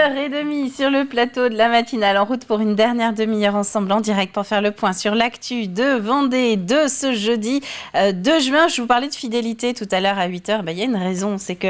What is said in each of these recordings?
8h30 sur le plateau de la matinale, en route pour une dernière demi-heure ensemble en direct pour faire le point sur l'actu de Vendée de ce jeudi 2 juin. Je vous parlais de fidélité tout à l'heure à 8h. Il y a une raison, c'est que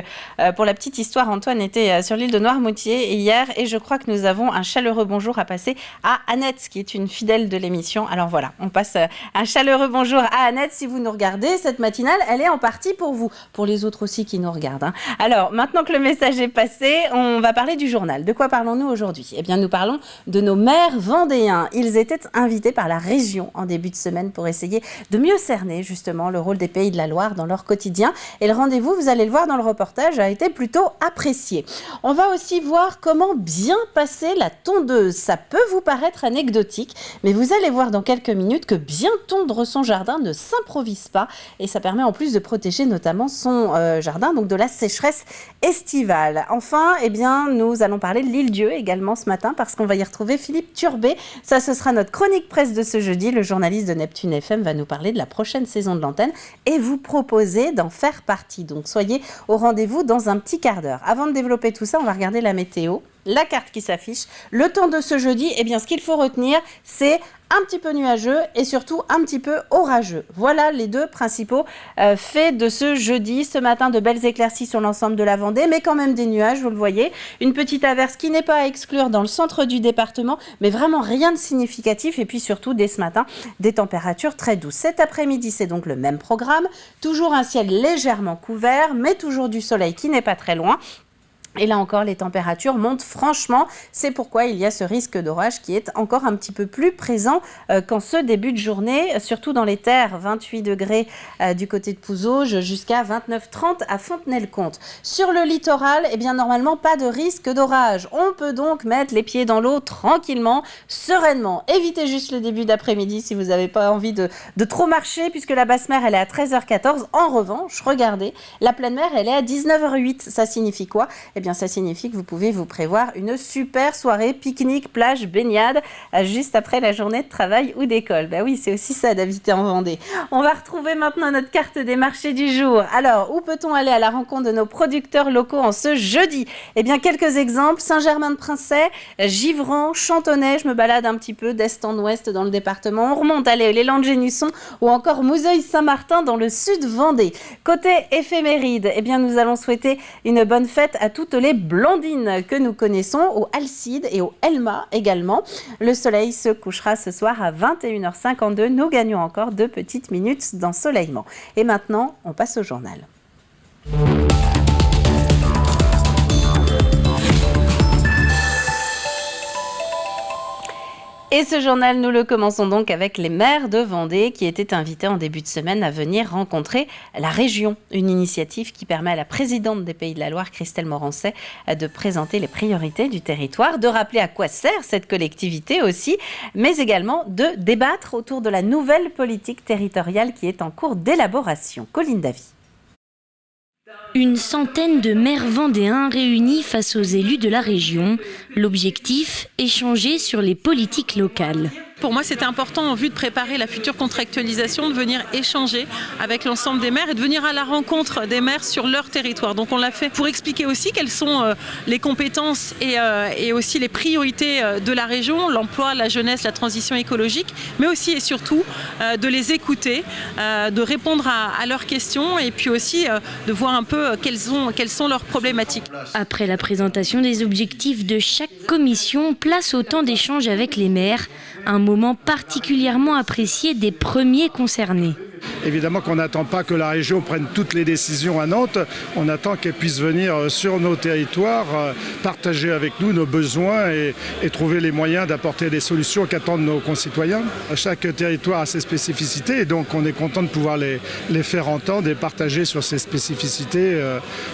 pour la petite histoire, Antoine était sur l'île de Noirmoutier hier et je crois que nous avons un chaleureux bonjour à passer à Annette qui est une fidèle de l'émission. Alors voilà, on passe un chaleureux bonjour à Annette. Si vous nous regardez, cette matinale, elle est en partie pour vous, pour les autres aussi qui nous regardent. Alors maintenant que le message est passé, on va parler du journal. De quoi parlons-nous aujourd'hui ? Eh bien, nous parlons de nos maires vendéens. Ils étaient invités par la région en début de semaine pour essayer de mieux cerner justement le rôle des Pays de la Loire dans leur quotidien. Et le rendez-vous, vous allez le voir dans le reportage, a été plutôt apprécié. On va aussi voir comment bien passer la tondeuse. Ça peut vous paraître anecdotique, mais vous allez voir dans quelques minutes que bien tondre son jardin ne s'improvise pas. Et ça permet en plus de protéger notamment son jardin donc de la sécheresse estivale. Enfin, eh bien, nous allons parler de l'Île-Dieu également ce matin parce qu'on va y retrouver Philippe Turbet. Ça, ce sera notre chronique presse de ce jeudi. Le journaliste de Neptune FM va nous parler de la prochaine saison de l'antenne et vous proposer d'en faire partie. Donc, soyez au rendez-vous dans un petit quart d'heure. Avant de développer tout ça, on va regarder la météo. La carte qui s'affiche. Le temps de ce jeudi, eh bien, ce qu'il faut retenir, c'est un petit peu nuageux et surtout un petit peu orageux. Voilà les deux principaux faits de ce jeudi. Ce matin, de belles éclaircies sur l'ensemble de la Vendée, mais quand même des nuages, vous le voyez. Une petite averse qui n'est pas à exclure dans le centre du département, mais vraiment rien de significatif. Et puis surtout, dès ce matin, des températures très douces. Cet après-midi, c'est donc le même programme. Toujours un ciel légèrement couvert, mais toujours du soleil qui n'est pas très loin. Et là encore, les températures montent franchement. C'est pourquoi il y a ce risque d'orage qui est encore un petit peu plus présent qu'en ce début de journée, surtout dans les terres. 28 degrés du côté de Pouzauges jusqu'à 29-30 à Fontenay-le-Comte. Sur le littoral, eh bien, normalement, pas de risque d'orage. On peut donc mettre les pieds dans l'eau tranquillement, sereinement. Évitez juste le début d'après-midi si vous n'avez pas envie de trop marcher, puisque la basse mer, elle est à 13h14. En revanche, regardez, la pleine mer, elle est à 19h08. Ça signifie quoi ? Eh bien, ça signifie que vous pouvez vous prévoir une super soirée pique-nique, plage, baignade, juste après la journée de travail ou d'école. Ben oui, c'est aussi ça d'habiter en Vendée. On va retrouver maintenant notre carte des marchés du jour. Alors, où peut-on aller à la rencontre de nos producteurs locaux en ce jeudi ? Eh bien, quelques exemples. Saint-Germain-de-Princey, Givran, Chantonnay. Je me balade un petit peu d'est en ouest dans le département. On remonte, allez, les Landes-Génusson ou encore Mouzeuil-Saint-Martin dans le sud Vendée. Côté éphéméride, eh bien, nous allons souhaiter une bonne fête à toutes les blondines que nous connaissons, au Alcide et au Elma également. Le soleil se couchera ce soir à 21h52. Nous gagnons encore 2 petites minutes d'ensoleillement. Et maintenant, on passe au journal. Et ce journal, nous le commençons donc avec les maires de Vendée qui étaient invités en début de semaine à venir rencontrer la région. Une initiative qui permet à la présidente des Pays de la Loire, Christelle Morancet, de présenter les priorités du territoire, de rappeler à quoi sert cette collectivité aussi, mais également de débattre autour de la nouvelle politique territoriale qui est en cours d'élaboration. Colline Davy. Une centaine de maires vendéens réunis face aux élus de la région. L'objectif, échanger sur les politiques locales. Pour moi, c'était important, en vue de préparer la future contractualisation, de venir échanger avec l'ensemble des maires et de venir à la rencontre des maires sur leur territoire. Donc on l'a fait pour expliquer aussi quelles sont les compétences et aussi les priorités de la région, l'emploi, la jeunesse, la transition écologique, mais aussi et surtout de les écouter, de répondre à leurs questions et puis aussi de voir un peu quelles sont leurs problématiques. Après la présentation des objectifs de chaque commission, place au temps d'échange avec les maires. Un moment particulièrement apprécié des premiers concernés. Évidemment qu'on n'attend pas que la région prenne toutes les décisions à Nantes, on attend qu'elle puisse venir sur nos territoires, partager avec nous nos besoins et trouver les moyens d'apporter des solutions qu'attendent nos concitoyens. Chaque territoire a ses spécificités et donc on est content de pouvoir les faire entendre et partager sur ces spécificités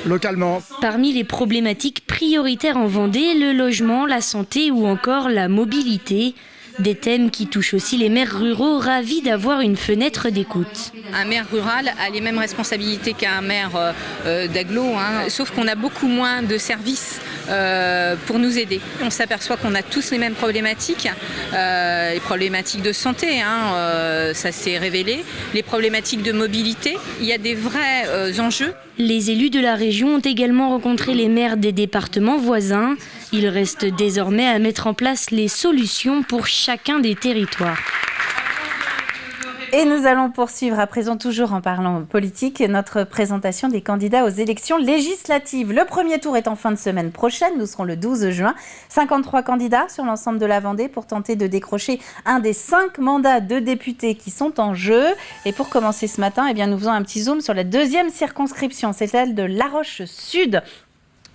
localement. Parmi les problématiques prioritaires en Vendée, le logement, la santé ou encore la mobilité. Des thèmes qui touchent aussi les maires ruraux ravis d'avoir une fenêtre d'écoute. Un maire rural a les mêmes responsabilités qu'un maire d'agglo, sauf qu'on a beaucoup moins de services pour nous aider. On s'aperçoit qu'on a tous les mêmes problématiques, les problématiques de santé, ça s'est révélé, les problématiques de mobilité. Il y a des vrais enjeux. Les élus de la région ont également rencontré les maires des départements voisins. Il reste désormais à mettre en place les solutions pour chacun des territoires. Et nous allons poursuivre à présent, toujours en parlant politique, notre présentation des candidats aux élections législatives. Le premier tour est en fin de semaine prochaine, nous serons le 12 juin. 53 candidats sur l'ensemble de la Vendée pour tenter de décrocher un des 5 mandats de députés qui sont en jeu. Et pour commencer ce matin, nous faisons un petit zoom sur la deuxième circonscription, c'est celle de La Roche-Sud.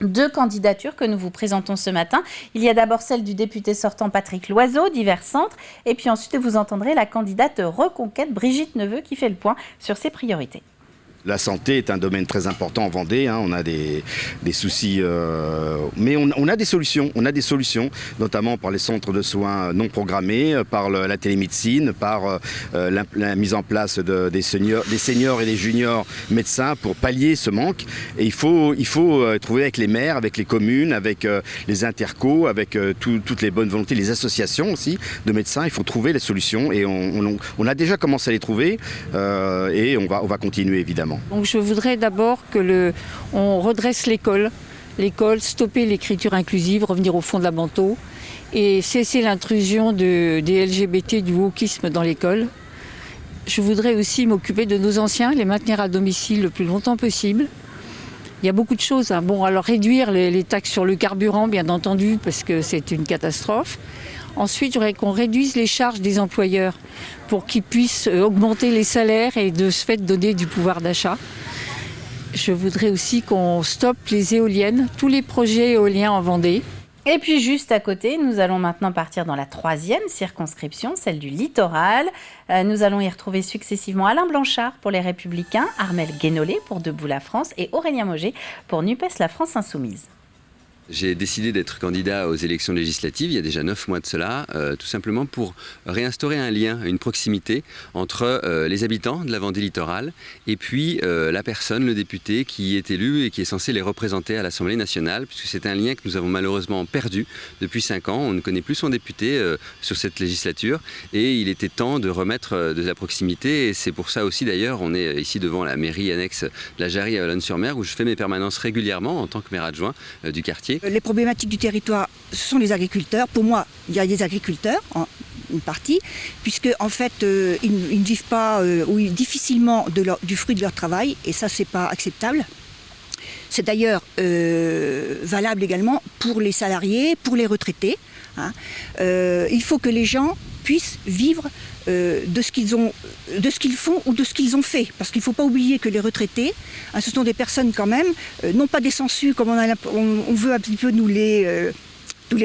2 candidatures que nous vous présentons ce matin. Il y a d'abord celle du député sortant Patrick Loiseau, divers centres. Et puis ensuite, vous entendrez la candidate Reconquête Brigitte Neveu qui fait le point sur ses priorités. La santé est un domaine très important en Vendée. On a des soucis, mais on a des solutions. On a des solutions, notamment par les centres de soins non programmés, par la télémédecine, par la mise en place des seniors et des juniors médecins pour pallier ce manque. Et il faut trouver avec les maires, avec les communes, avec les intercos, avec toutes les bonnes volontés, les associations aussi de médecins. Il faut trouver les solutions et on a déjà commencé à les trouver et on va continuer évidemment. Donc je voudrais d'abord on redresse l'école, stopper l'écriture inclusive, revenir aux fondamentaux et cesser l'intrusion des LGBT, du wokisme dans l'école. Je voudrais aussi m'occuper de nos anciens, les maintenir à domicile le plus longtemps possible. Il y a beaucoup de choses. Bon, alors réduire les taxes sur le carburant, bien entendu, parce que c'est une catastrophe. Ensuite, je voudrais qu'on réduise les charges des employeurs pour qu'ils puissent augmenter les salaires et de ce fait donner du pouvoir d'achat. Je voudrais aussi qu'on stoppe les éoliennes, tous les projets éoliens en Vendée. Et puis juste à côté, nous allons maintenant partir dans la 3e circonscription, celle du littoral. Nous allons y retrouver successivement Alain Blanchard pour les Républicains, Armelle Guénolé pour Debout la France et Aurélien Mauger pour NUPES La France Insoumise. J'ai décidé d'être candidat aux élections législatives il y a déjà 9 mois de cela, tout simplement pour réinstaurer un lien, une proximité entre les habitants de la Vendée littorale et puis la personne, le député qui est élu et qui est censé les représenter à l'Assemblée nationale, puisque c'est un lien que nous avons malheureusement perdu depuis 5 ans. On ne connaît plus son député sur cette législature et il était temps de remettre de la proximité et c'est pour ça aussi d'ailleurs, on est ici devant la mairie annexe de la Jarrie à Valognes-sur-Mer où je fais mes permanences régulièrement en tant que maire adjoint du quartier. Les problématiques du territoire, ce sont les agriculteurs. Pour moi, il y a des agriculteurs, une partie, puisque en fait, ils ne vivent pas ou difficilement du fruit de leur travail, et ça, c'est pas acceptable. C'est d'ailleurs valable également pour les salariés, pour les retraités. Il faut que les gens puissent vivre de ce qu'ils font ou de ce qu'ils ont fait. Parce qu'il ne faut pas oublier que les retraités, ce sont des personnes quand même, non pas des sensus comme on veut un petit peu nous les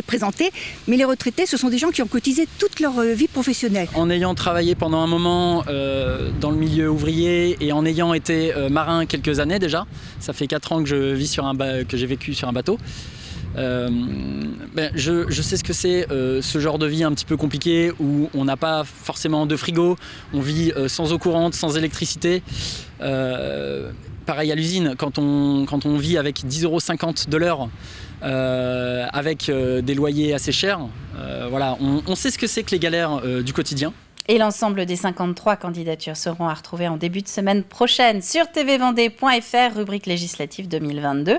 présenter, mais les retraités, ce sont des gens qui ont cotisé toute leur vie professionnelle. En ayant travaillé pendant un moment dans le milieu ouvrier et en ayant été marin quelques années déjà, ça fait 4 ans que j'ai vécu sur un bateau, je sais ce que c'est ce genre de vie un petit peu compliqué où on n'a pas forcément de frigo, on vit sans eau courante, sans électricité. Pareil à l'usine, quand on vit avec 10,50 € de l'heure, avec des loyers assez chers, on sait ce que c'est que les galères du quotidien. Et l'ensemble des 53 candidatures seront à retrouver en début de semaine prochaine sur tvvendée.fr, rubrique législative 2022.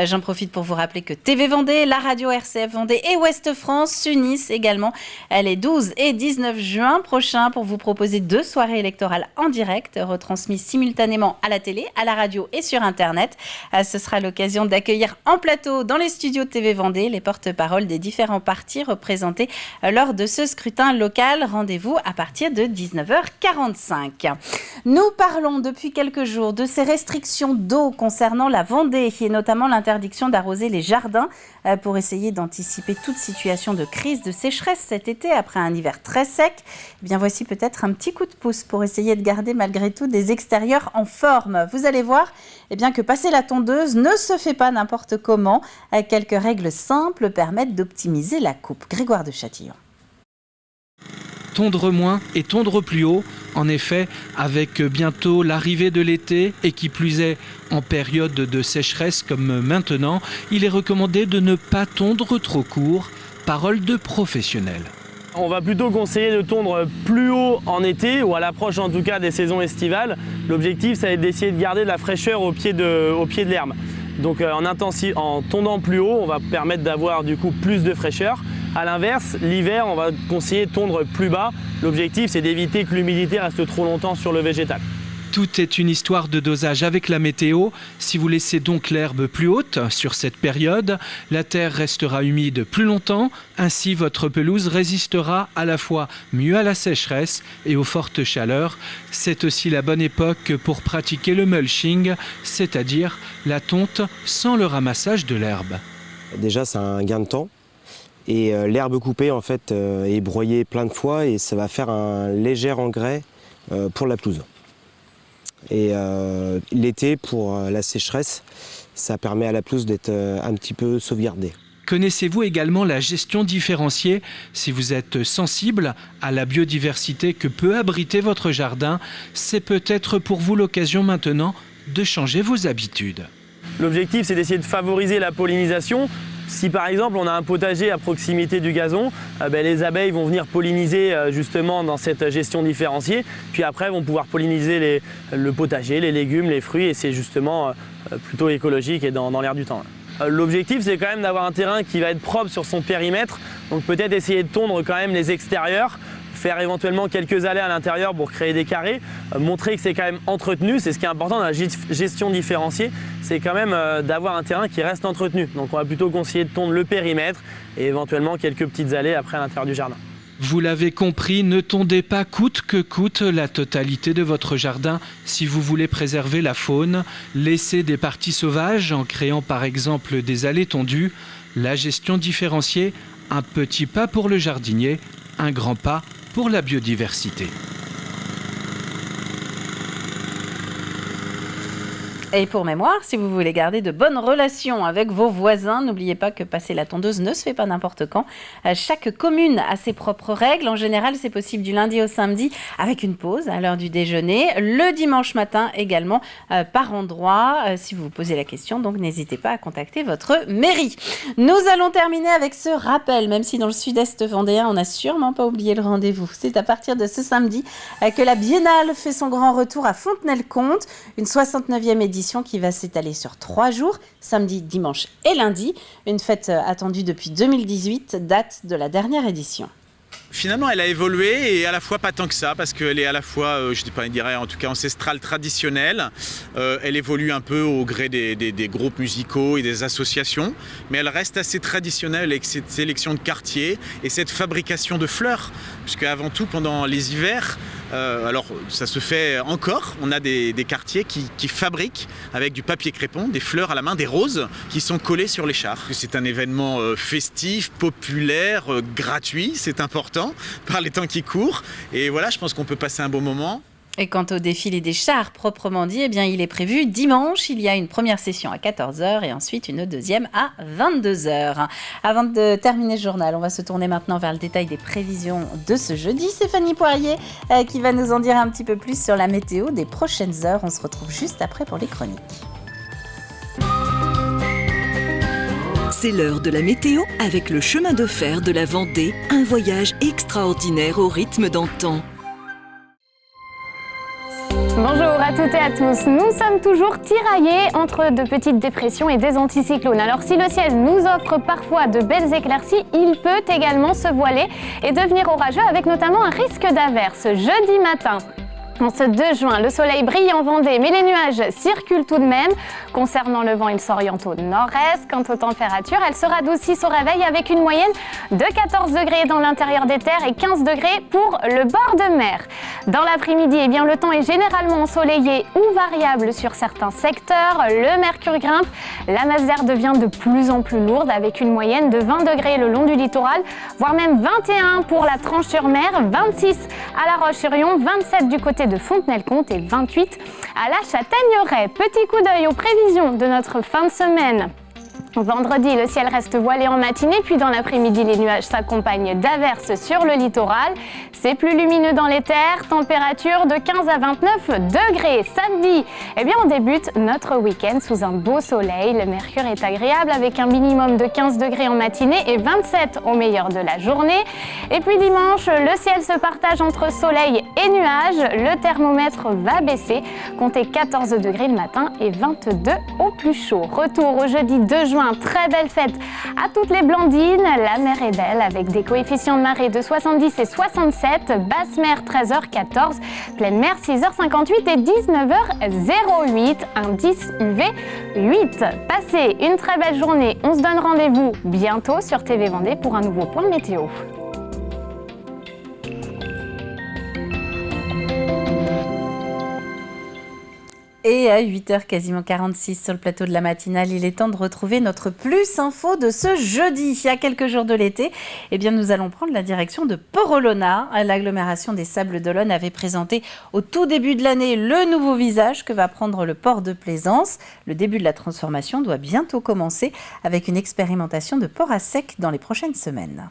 J'en profite pour vous rappeler que TV Vendée, la radio RCF Vendée et Ouest France s'unissent également les 12 et 19 juin prochains pour vous proposer 2 soirées électorales en direct, retransmises simultanément à la télé, à la radio et sur Internet. Ce sera l'occasion d'accueillir en plateau dans les studios de TV Vendée les porte-paroles des différents partis représentés lors de ce scrutin local. Rendez-vous à partir de 19h45. Nous parlons depuis quelques jours de ces restrictions d'eau concernant la Vendée et notamment l'interdiction d'arroser les jardins pour essayer d'anticiper toute situation de crise de sécheresse cet été après un hiver très sec. Eh bien, voici peut-être un petit coup de pouce pour essayer de garder malgré tout des extérieurs en forme. Vous allez voir que passer la tondeuse ne se fait pas n'importe comment. Quelques règles simples permettent d'optimiser la coupe. Grégoire de Châtillon. Tondre moins et tondre plus haut. En effet, avec bientôt l'arrivée de l'été et qui plus est en période de sécheresse comme maintenant, il est recommandé de ne pas tondre trop court. Parole de professionnels. On va plutôt conseiller de tondre plus haut en été ou à l'approche en tout cas des saisons estivales. L'objectif, ça va être d'essayer de garder de la fraîcheur au pied de l'herbe. Donc en tondant plus haut, on va permettre d'avoir du coup plus de fraîcheur. A l'inverse, l'hiver, on va conseiller de tondre plus bas. L'objectif, c'est d'éviter que l'humidité reste trop longtemps sur le végétal. Tout est une histoire de dosage avec la météo. Si vous laissez donc l'herbe plus haute sur cette période, la terre restera humide plus longtemps. Ainsi, votre pelouse résistera à la fois mieux à la sécheresse et aux fortes chaleurs. C'est aussi la bonne époque pour pratiquer le mulching, c'est-à-dire la tonte sans le ramassage de l'herbe. Déjà, c'est un gain de temps. Et l'herbe coupée, en fait, est broyée plein de fois et ça va faire un léger engrais pour la pelouse. Et l'été, pour la sécheresse, ça permet à la pelouse d'être un petit peu sauvegardée. Connaissez-vous également la gestion différenciée? Si vous êtes sensible à la biodiversité que peut abriter votre jardin, c'est peut-être pour vous l'occasion maintenant de changer vos habitudes. L'objectif, c'est d'essayer de favoriser la pollinisation. Si par exemple on a un potager à proximité du gazon, les abeilles vont venir polliniser justement dans cette gestion différenciée. Puis après vont pouvoir polliniser le potager, les légumes, les fruits et c'est justement plutôt écologique et dans l'air du temps. L'objectif c'est quand même d'avoir un terrain qui va être propre sur son périmètre. Donc peut-être essayer de tondre quand même les extérieurs, faire éventuellement quelques allées à l'intérieur pour créer des carrés, montrer que c'est quand même entretenu. C'est ce qui est important dans la gestion différenciée, c'est quand même d'avoir un terrain qui reste entretenu. Donc on va plutôt conseiller de tondre le périmètre et éventuellement quelques petites allées après à l'intérieur du jardin. Vous l'avez compris, ne tondez pas coûte que coûte la totalité de votre jardin si vous voulez préserver la faune. Laissez des parties sauvages en créant par exemple des allées tondues. La gestion différenciée, un petit pas pour le jardinier, un grand pas pour la biodiversité. Et pour mémoire, si vous voulez garder de bonnes relations avec vos voisins, n'oubliez pas que passer la tondeuse ne se fait pas n'importe quand. Chaque commune a ses propres règles. En général, c'est possible du lundi au samedi avec une pause à l'heure du déjeuner. Le dimanche matin également par endroit. Si vous vous posez la question, donc n'hésitez pas à contacter votre mairie. Nous allons terminer avec ce rappel, même si dans le sud-est vendéen, on n'a sûrement pas oublié le rendez-vous. C'est à partir de ce samedi que la Biennale fait son grand retour à Fontenay-le-Comte, une 69e édition qui va s'étaler sur 3 jours, samedi, dimanche et lundi. Une fête attendue depuis 2018, date de la dernière édition. Finalement, elle a évolué et à la fois pas tant que ça, parce qu'elle est à la fois, je dirais en tout cas ancestrale, traditionnelle. Elle évolue un peu au gré des groupes musicaux et des associations, mais elle reste assez traditionnelle avec cette sélection de quartiers et cette fabrication de fleurs. Puisque avant tout, pendant les hivers, alors ça se fait encore, on a des quartiers qui fabriquent avec du papier crépon, des fleurs à la main, des roses qui sont collées sur les chars. C'est un événement festif, populaire, gratuit, c'est important par les temps qui courent. Et voilà, je pense qu'on peut passer un bon moment. Et quant au défilé des chars proprement dit, eh bien, il est prévu dimanche. Il y a une première session à 14h et ensuite une deuxième à 22h. Avant de terminer ce journal, on va se tourner maintenant vers le détail des prévisions de ce jeudi. C'est Fanny Poirier qui va nous en dire un petit peu plus sur la météo des prochaines heures. On se retrouve juste après pour les chroniques. C'est l'heure de la météo avec le chemin de fer de la Vendée, un voyage extraordinaire au rythme d'antan. Bonjour à toutes et à tous. Nous sommes toujours tiraillés entre de petites dépressions et des anticyclones. Alors si le ciel nous offre parfois de belles éclaircies, il peut également se voiler et devenir orageux avec notamment un risque d'averse jeudi matin. En ce 2 juin, le soleil brille en Vendée, mais les nuages circulent tout de même. Concernant le vent, il s'oriente au nord-est. Quant aux températures, elles se radoucissent au réveil avec une moyenne de 14 degrés dans l'intérieur des terres et 15 degrés pour le bord de mer. Dans l'après-midi, eh bien, le temps est généralement ensoleillé ou variable sur certains secteurs. Le mercure grimpe, la masse d'air devient de plus en plus lourde avec une moyenne de 20 degrés le long du littoral, voire même 21 pour la Tranche-sur-Mer, 26 à La Roche-sur-Yon, 27 du côté de Fontenay-le-Comte et 28 à la Châtaigneraie. Petit coup d'œil aux prévisions de notre fin de semaine. Vendredi, le ciel reste voilé en matinée, puis dans l'après-midi, les nuages s'accompagnent d'averses sur le littoral. C'est plus lumineux dans les terres, température de 15 à 29 degrés. Samedi, on débute notre week-end sous un beau soleil. Le mercure est agréable avec un minimum de 15 degrés en matinée et 27 au meilleur de la journée. Et puis dimanche, le ciel se partage entre soleil et nuages. Le thermomètre va baisser, comptez 14 degrés le matin et 22 au plus chaud. Retour au jeudi 2 juin. Très belle fête à toutes les Blandines. La mer est belle avec des coefficients de marée de 70 et 67. Basse mer 13h14. Pleine mer 6h58 et 19h08. Indice UV 8. Passez une très belle journée. On se donne rendez-vous bientôt sur TV Vendée pour un nouveau point météo. Et à 8h quasiment 46 sur le plateau de la matinale, il est temps de retrouver notre Plus Info de ce jeudi. Il y a quelques jours de l'été, nous allons prendre la direction de Port-Olona. L'agglomération des Sables d'Olonne avait présenté au tout début de l'année le nouveau visage que va prendre le port de plaisance. Le début de la transformation doit bientôt commencer avec une expérimentation de port à sec dans les prochaines semaines.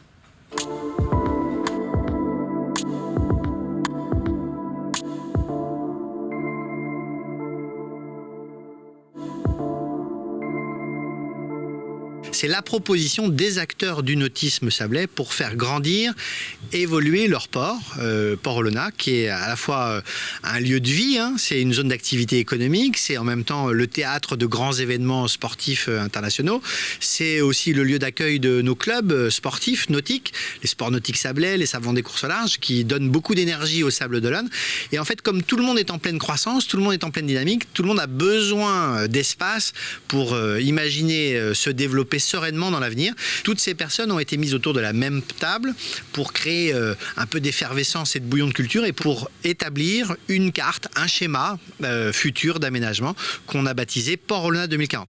C'est la proposition des acteurs du nautisme sablais pour faire grandir, évoluer leur port, Port-Olona, qui est à la fois un lieu de vie, c'est une zone d'activité économique, c'est en même temps le théâtre de grands événements sportifs internationaux, c'est aussi le lieu d'accueil de nos clubs sportifs nautiques, les sports nautiques sablais, les Sables Vendée course au large, qui donnent beaucoup d'énergie aux Sables d'Olonne. Et en fait, comme tout le monde est en pleine croissance, tout le monde est en pleine dynamique, tout le monde a besoin d'espace pour imaginer se développer sereinement dans l'avenir. Toutes ces personnes ont été mises autour de la même table pour créer un peu d'effervescence et de bouillon de culture et pour établir une carte, un schéma futur d'aménagement qu'on a baptisé Port-Olona 2040.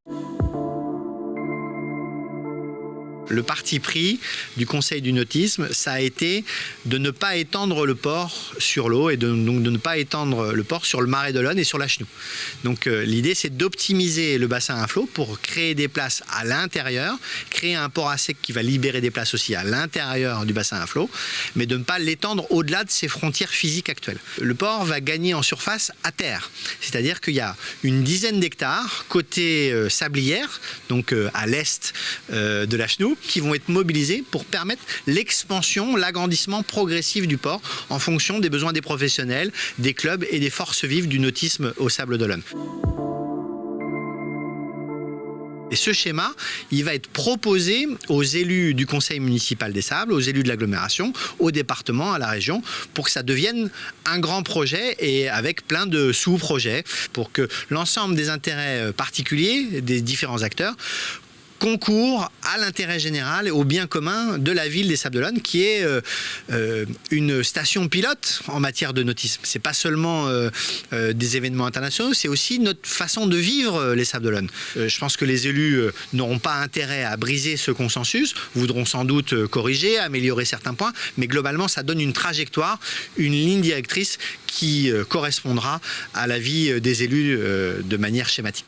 Le parti pris du Conseil du nautisme, ça a été de ne pas étendre le port sur l'eau et donc de ne pas étendre le port sur le marais d'Olonne et sur la Chenou. Donc l'idée, c'est d'optimiser le bassin à flot pour créer des places à l'intérieur, créer un port à sec qui va libérer des places aussi à l'intérieur du bassin à flot, mais de ne pas l'étendre au-delà de ses frontières physiques actuelles. Le port va gagner en surface à terre, c'est-à-dire qu'il y a une dizaine d'hectares côté sablière, donc à l'est de la Chenou, qui vont être mobilisés pour permettre l'expansion, l'agrandissement progressif du port en fonction des besoins des professionnels, des clubs et des forces vives du nautisme aux Sables d'Olonne. Et ce schéma, il va être proposé aux élus du conseil municipal des Sables, aux élus de l'agglomération, au département, à la région, pour que ça devienne un grand projet et avec plein de sous-projets, pour que l'ensemble des intérêts particuliers des différents acteurs concourt à l'intérêt général et au bien commun de la ville des Sables d'Olonne, qui est une station pilote en matière de nautisme. C'est pas seulement des événements internationaux, c'est aussi notre façon de vivre les Sables d'Olonne. Je pense que les élus n'auront pas intérêt à briser ce consensus, voudront sans doute corriger, améliorer certains points, mais globalement ça donne une trajectoire, une ligne directrice qui correspondra à la vie des élus de manière schématique.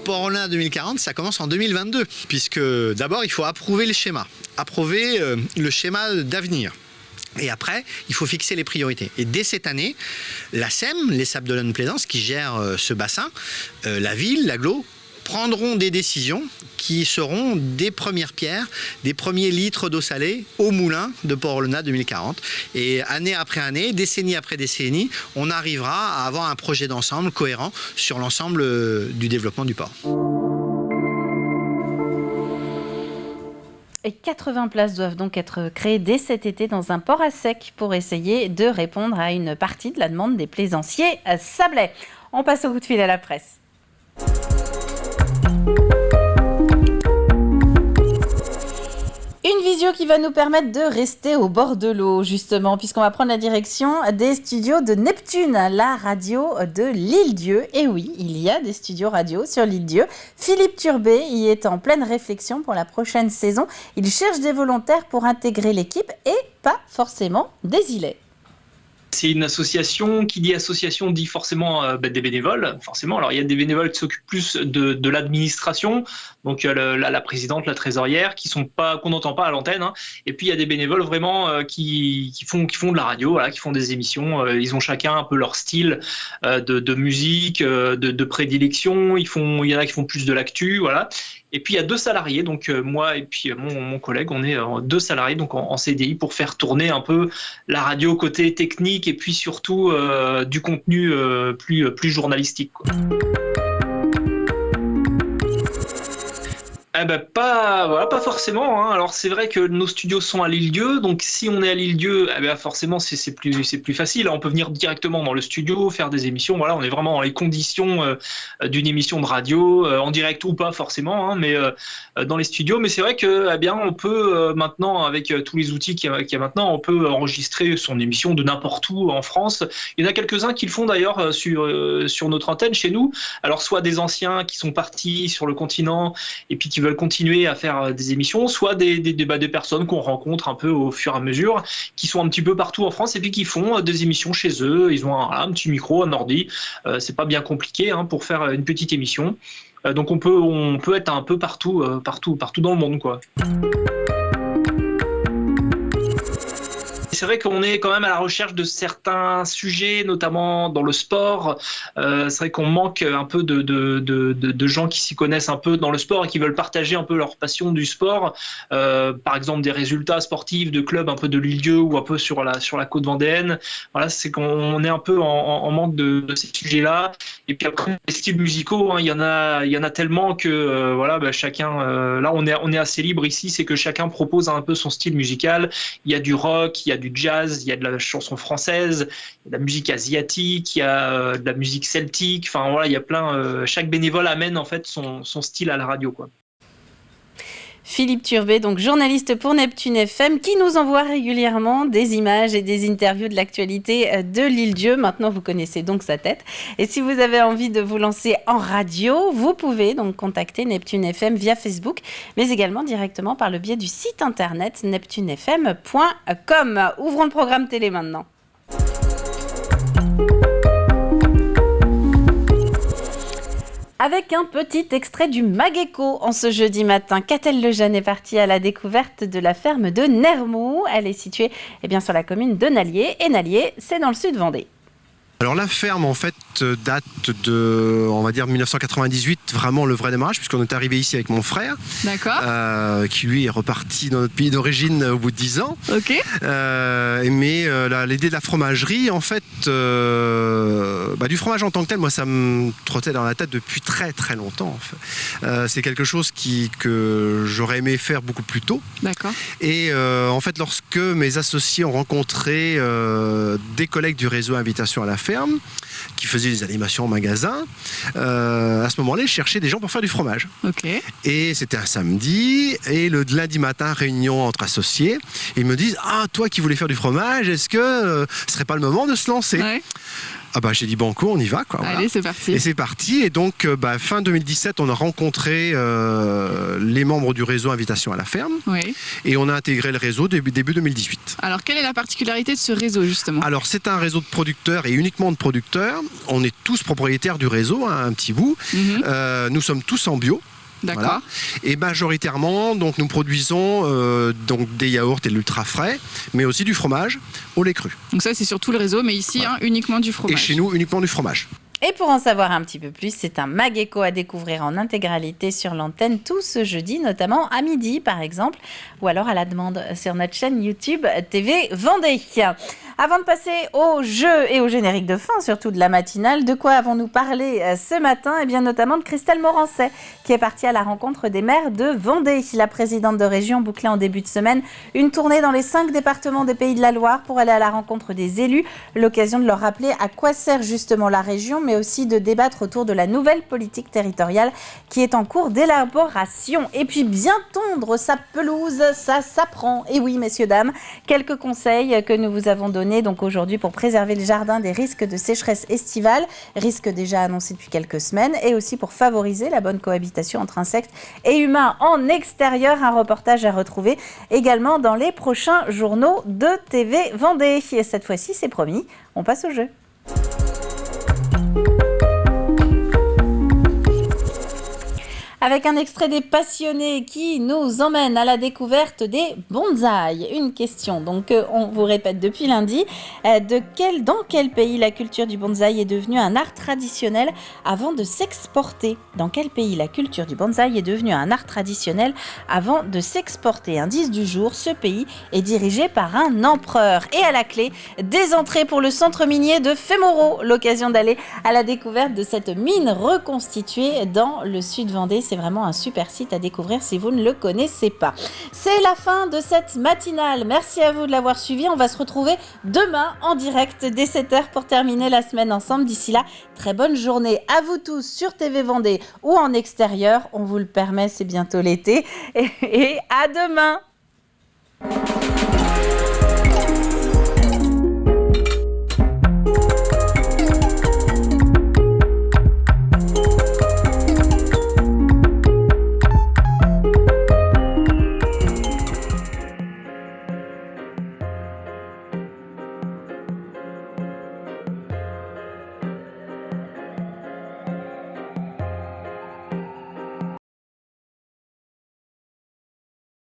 Port-Olona 2040, ça commence en 2022, puisque d'abord il faut approuver le schéma d'avenir. Et après, il faut fixer les priorités. Et dès cette année, la SEM, les Sables d'Olonne Plaisance, qui gèrent ce bassin, la ville, l'agglo, prendront des décisions qui seront des premières pierres, des premiers litres d'eau salée au moulin de Port-Olona 2040. Et année après année, décennie après décennie, on arrivera à avoir un projet d'ensemble cohérent sur l'ensemble du développement du port. Et 80 places doivent donc être créées dès cet été dans un port à sec pour essayer de répondre à une partie de la demande des plaisanciers sablais. On passe au coup de fil à la presse. Une visio qui va nous permettre de rester au bord de l'eau, justement, puisqu'on va prendre la direction des studios de Neptune, la radio de l'Île-Dieu. Et oui, il y a des studios radio sur l'Île-Dieu. Philippe Turbet y est en pleine réflexion pour la prochaine saison. Il cherche des volontaires pour intégrer l'équipe et pas forcément des îlets. C'est une association, qui dit association dit forcément des bénévoles, forcément. Alors il y a des bénévoles qui s'occupent plus de l'administration, donc la présidente, la trésorière, qu'on n'entend pas à l'antenne, hein. Et puis il y a des bénévoles vraiment qui font de la radio, voilà, qui font des émissions. Ils ont chacun un peu leur style de musique, de prédilection. Il y en a qui font plus de l'actu, voilà. Et puis il y a 2 salariés, donc moi et puis mon collègue, on est 2 salariés donc en CDI pour faire tourner un peu la radio côté technique et puis surtout du contenu plus journalistique, quoi. Pas forcément, hein. Alors c'est vrai que nos studios sont à l'Île-Dieu, donc si on est à l'Île-Dieu, forcément c'est plus facile. On peut venir directement dans le studio, faire des émissions. Voilà, on est vraiment dans les conditions d'une émission de radio, en direct ou pas forcément, hein, mais dans les studios. Mais c'est vrai que on peut maintenant, avec tous les outils qu'il y a maintenant, on peut enregistrer son émission de n'importe où en France. Il y en a quelques-uns qui le font d'ailleurs sur notre antenne chez nous. Alors soit des anciens qui sont partis sur le continent et puis qui veulent continuer à faire des émissions, soit des personnes qu'on rencontre un peu au fur et à mesure, qui sont un petit peu partout en France et puis qui font des émissions chez eux. Ils ont un petit micro, un ordi. C'est pas bien compliqué, hein, pour faire une petite émission. Donc on peut être un peu partout dans le monde, quoi. C'est vrai qu'on est quand même à la recherche de certains sujets, notamment dans le sport. C'est vrai qu'on manque un peu de gens qui s'y connaissent un peu dans le sport et qui veulent partager un peu leur passion du sport. Par exemple, des résultats sportifs de clubs un peu de l'Île-Dieu ou un peu sur la côte vendéenne. Voilà, c'est qu'on est un peu en manque de ces sujets-là. Et puis après, les styles musicaux, hein, il y en a tellement que chacun. Là, on est assez libre ici, c'est que chacun propose un peu son style musical. Il y a du rock, il y a du jazz, il y a de la chanson française, il y a de la musique asiatique, il y a de la musique celtique. Enfin voilà, il y a plein. Chaque bénévole amène en fait son style à la radio, quoi. Philippe Turbet, donc journaliste pour Neptune FM, qui nous envoie régulièrement des images et des interviews de l'actualité de l'Île-Dieu. Maintenant, vous connaissez donc sa tête. Et si vous avez envie de vous lancer en radio, vous pouvez donc contacter Neptune FM via Facebook, mais également directement par le biais du site internet neptunefm.com. Ouvrons le programme télé maintenant. Avec un petit extrait du Mageco en ce jeudi matin. Catel Lejeune est partie à la découverte de la ferme de Nermou. Elle est située sur la commune de Nallier. Et Nallier, c'est dans le sud Vendée. Alors la ferme en fait date de, on va dire 1998, vraiment le vrai démarrage, puisqu'on est arrivé ici avec mon frère. D'accord. Qui lui est reparti dans notre pays d'origine au bout de 10 ans. Ok. Mais l'idée de la fromagerie, en fait, du fromage en tant que tel, moi ça me trottait dans la tête depuis très très longtemps. En fait. C'est quelque chose que j'aurais aimé faire beaucoup plus tôt. D'accord. Et en fait, lorsque mes associés ont rencontré des collègues du réseau Invitation à la ferme, qui faisaient des animations en magasin, à ce moment-là, ils cherchaient des gens pour faire du fromage. Okay. Et c'était un samedi, et le lundi matin, réunion entre associés, ils me disent « Ah, toi qui voulais faire du fromage, est-ce que ce serait pas le moment de se lancer ?» Ouais. Ah bah j'ai dit banco, on y va quoi. Allez, voilà. c'est parti. Et c'est parti. Et donc fin 2017, on a rencontré les membres du réseau Invitation à la ferme. Oui. Et on a intégré le réseau début 2018. Alors quelle est la particularité de ce réseau justement ? Alors c'est un réseau de producteurs et uniquement de producteurs. On est tous propriétaires du réseau, hein, un petit bout. Mm-hmm. Nous sommes tous en bio. D'accord. Voilà. Et majoritairement, donc, nous produisons donc des yaourts et de l'ultra frais, mais aussi du fromage au lait cru. Donc ça, c'est sur tout le réseau, mais ici, voilà. Uniquement du fromage. Et chez nous, uniquement du fromage. Et pour en savoir un petit peu plus, c'est un Mageco à découvrir en intégralité sur l'antenne tout ce jeudi, notamment à midi par exemple, ou alors à la demande sur notre chaîne YouTube TV Vendée. Avant de passer au jeu et au générique de fin, surtout de la matinale, de quoi avons-nous parlé ce matin ? Eh bien notamment de Christelle Morancet, qui est partie à la rencontre des maires de Vendée. La présidente de région bouclait en début de semaine une tournée dans les 5 départements des Pays de la Loire pour aller à la rencontre des élus. L'occasion de leur rappeler à quoi sert justement la région, mais aussi de débattre autour de la nouvelle politique territoriale qui est en cours d'élaboration. Et puis bien tondre sa pelouse, ça s'apprend. Et oui, messieurs, dames, quelques conseils que nous vous avons donnés plafonnées donc aujourd'hui pour préserver le jardin des risques de sécheresse estivale, risques déjà annoncés depuis quelques semaines, et aussi pour favoriser la bonne cohabitation entre insectes et humains en extérieur. Un reportage à retrouver également dans les prochains journaux de TV Vendée. Et cette fois-ci, c'est promis, on passe au jeu. Avec un extrait des passionnés qui nous emmène à la découverte des bonsaïs. Une question, donc on vous répète depuis lundi, dans quel pays la culture du bonsaï est devenue un art traditionnel avant de s'exporter ? Dans quel pays la culture du bonsaï est devenue un art traditionnel avant de s'exporter ? Indice du jour, ce pays est dirigé par un empereur. Et à la clé, des entrées pour le centre minier de Fémoro. L'occasion d'aller à la découverte de cette mine reconstituée dans le sud Vendée. C'est vraiment un super site à découvrir si vous ne le connaissez pas. C'est la fin de cette matinale. Merci à vous de l'avoir suivi. On va se retrouver demain en direct dès 7h pour terminer la semaine ensemble. D'ici là, très bonne journée à vous tous sur TV Vendée ou en extérieur. On vous le permet, c'est bientôt l'été. Et à demain.